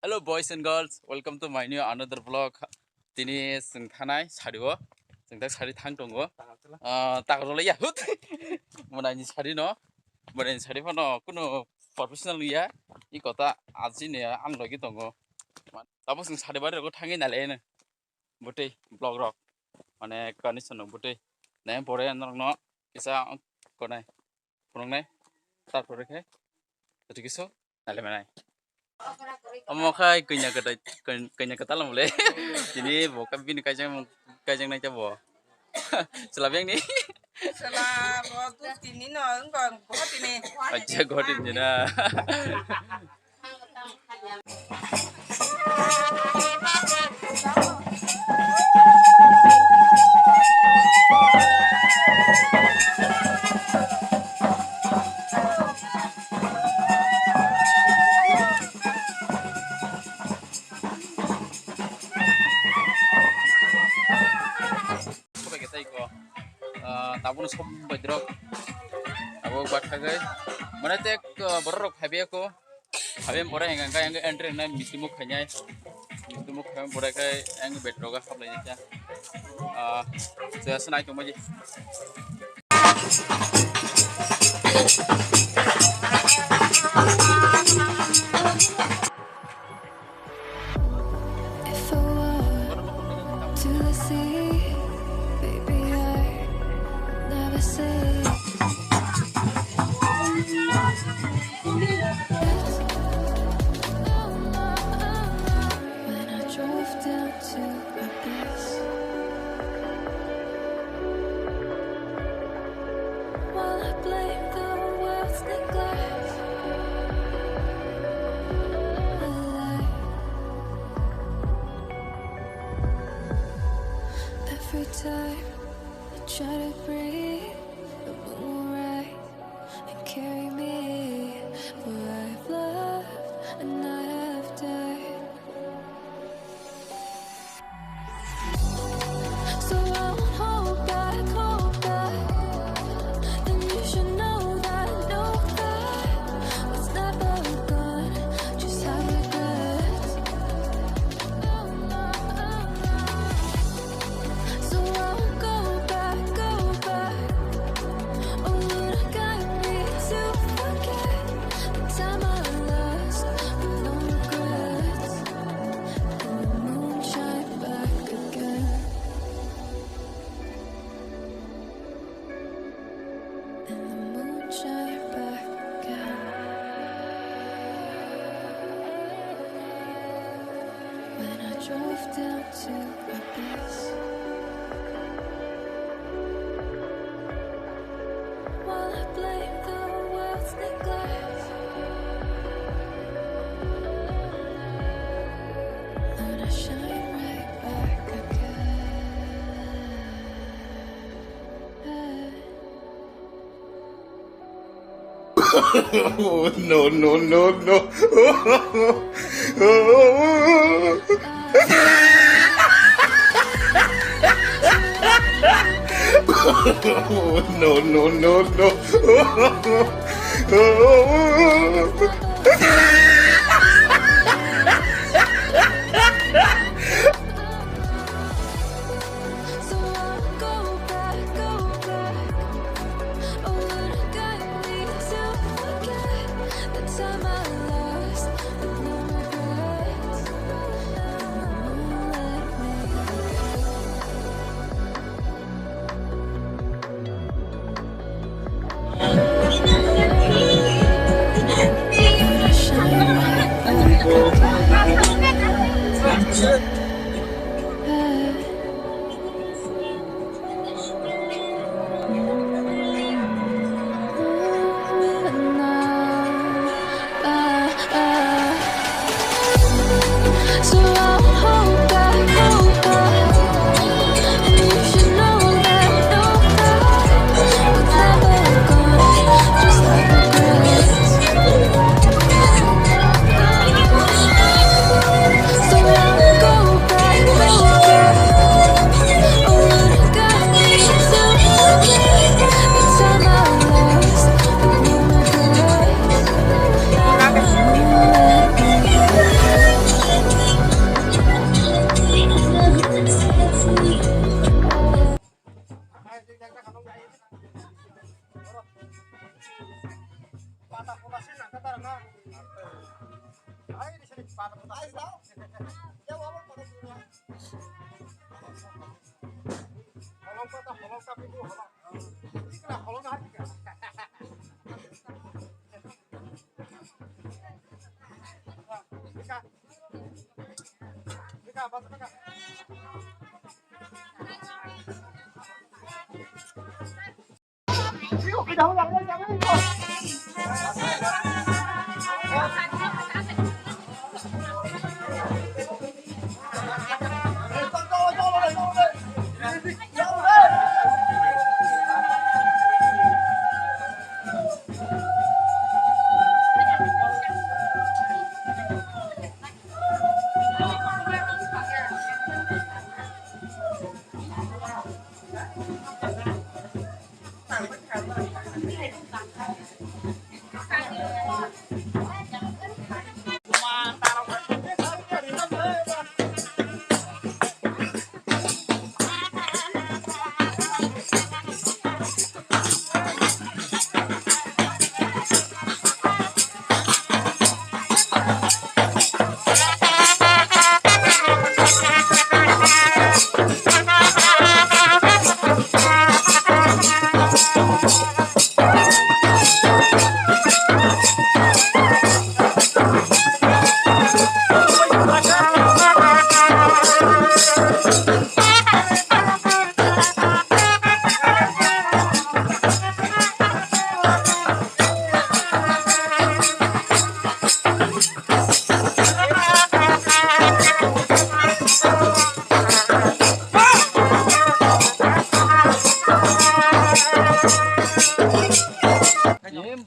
Hello, boys and girls. Welcome to my new another vlog. Tini sing thanai sariwo. Sing tak sari thang tongo. Takarole ya hut. Monai sari no. Monai sari pano kuno professional ya. I kota aji ne ang lagi tongo. Tapos sing sari bare ko thangi nale ne. Bute vlog rock. Mane condition no bute. Ne pore andang no. Isa konai. Punong nai. Tar pore ke. Jadi kiso nale manai. Kai kenya kata lah mulai. Jadi bokap bini kajang naik coba. Selama yang ni. Selama tu sini no, enggak buat ini. Aja godin je na. Tabun sob bedrok. Abo bathagai. Mana tek borok habi aku. Habis pore yang entry na mitimuk khanyai. Mitimuk kami pore kai yang bedroga sab lagi aja. Saya senai cuma je. Every time I try to breathe, the moon will rise and carry me. For I've loved and I have died. So I won't hold back. And you should know that was never gone. Just have regrets. So I won't go back. Oh, Lord, guide me to forget the time I lost with no regrets. And the moon shine back again. And the moon shine back again. When I drove down to my base, while I blame the world's neglect, Lord, I shine right back again. Oh, no. So I'll go back. Oh, Lord, guide me to forget the time I lost with no regrets. And the moon let me shine.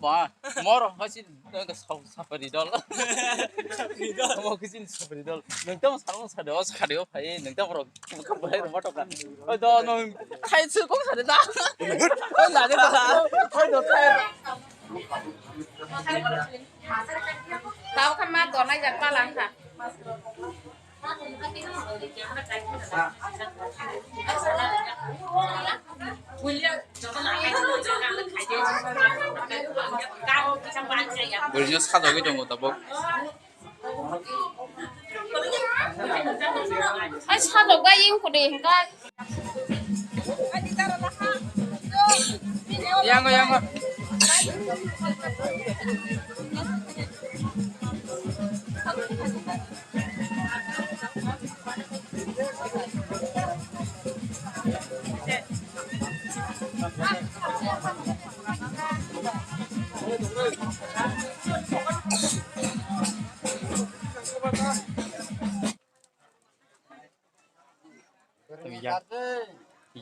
마 뭐로 하신 그 사파리돌 뭐 그진 사파리돌 능담 사람 사려 파이 능담으로 컴바이 뭐더라 너는 타이츠 꼭 사는다 나는 다 타이도 타이 tao thăm ma tuần này giặt ba lần hả 우리 저 사적이 정도다 뭐 ai sao được cái yên của điện coi 양거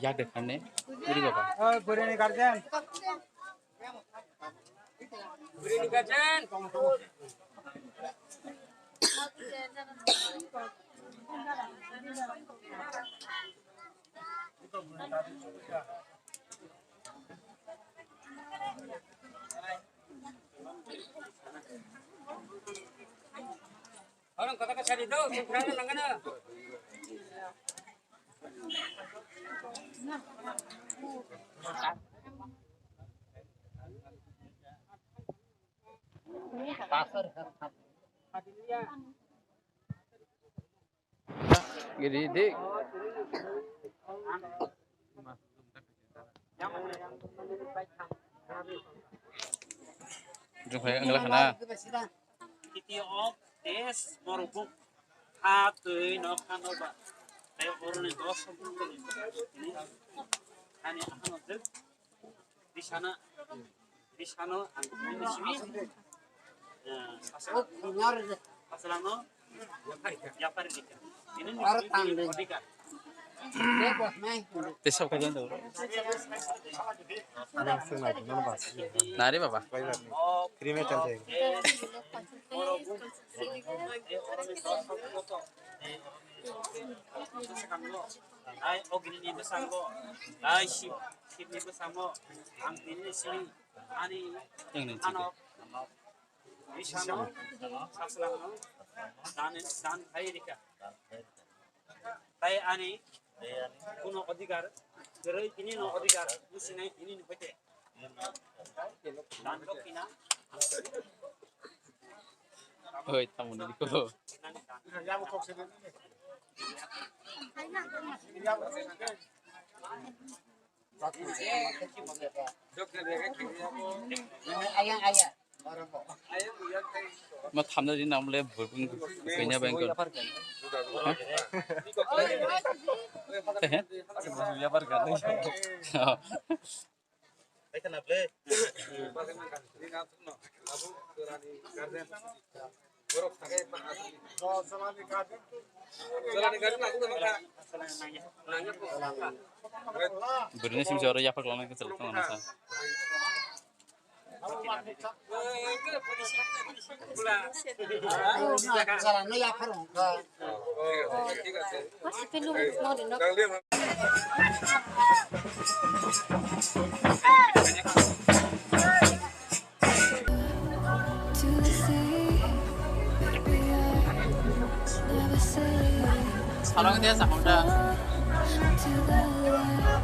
야 dekane 우리 봐봐 Gurini garden. Gurini garden. Orang kata cari tu, sekarang langana. gede dik jumpa yang ngelah na Kitiop tes morubuk hatui no kanoba. Saya orang ini dos sebelum ini. Ani akan ada di sana ini sini. Asalano ya pergi. Ini pergi. besok kajian tuh nari bapa Krimnya cantik. Ay, ogini ni besar ko. Ay, ship ni besar mo. Ang ini sini, ani yang nanti ano, isano, sasalang dan kaya dika. Tay ani, kuno अधिकार, जरूर ini no अधिकार, musinai ini ni pete. Dan dokina. Oi, tamu ni ko. Ma thamna din namle burpun kenya bank. Berini sih jauh ya pak lawan ke celana nasa. To the sea, baby, I never say Sarang dia sama dah. to the light.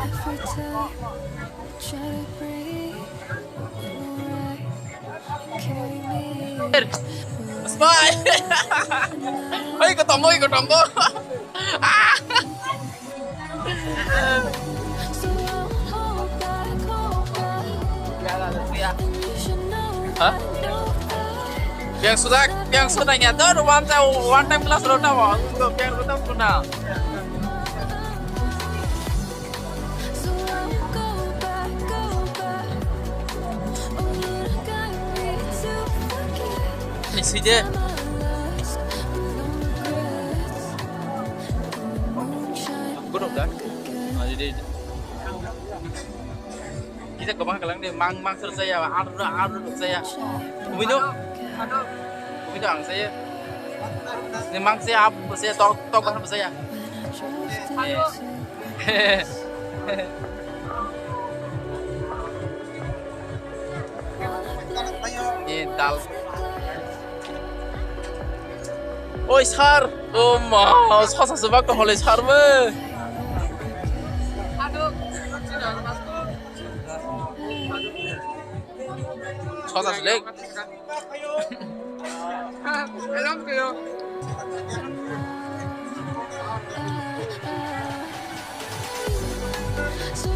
Every time I try to breathe, alright, carry me. Smile. Oi, ketemu. So don't hold back, and you should know Hah? I know that. Yang sudah nyata one time kelas sudah mau untuk yang kita punya. So don't go back. Oh, you got me to forget. Ini sih je. My lost, no regrets. Moonshine, Buruk dah. Jadi kita kemana kalian ni mang selesai ya, adu saya. Umi tu ang saya. Ni mang saya apa saya tok apa saya. Ini dal. Oi sar, oh ma, sasa sebab kau boleh sar me. Sasa selek. so